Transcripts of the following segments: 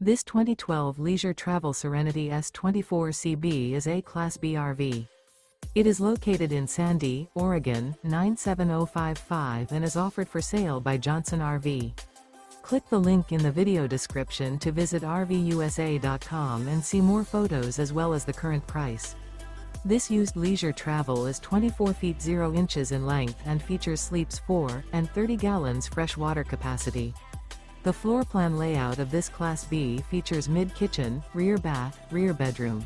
This 2012 Leisure Travel Serenity S24CB is a Class B RV. It is located in Sandy, Oregon, 97055 and is offered for sale by Johnson RV. Click the link in the video description to visit RVUSA.com and see more photos as well as the current price. This used Leisure Travel is 24 feet 0 inches in length and features sleeps 4 and 30 gallons fresh water capacity. The floor plan layout of this Class B features mid-kitchen, rear bath, rear bedroom.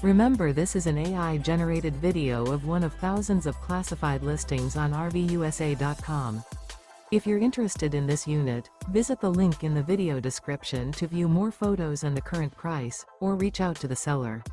Remember, this is an AI-generated video of one of thousands of classified listings on RVUSA.com. If you're interested in this unit, visit the link in the video description to view more photos and the current price, or reach out to the seller.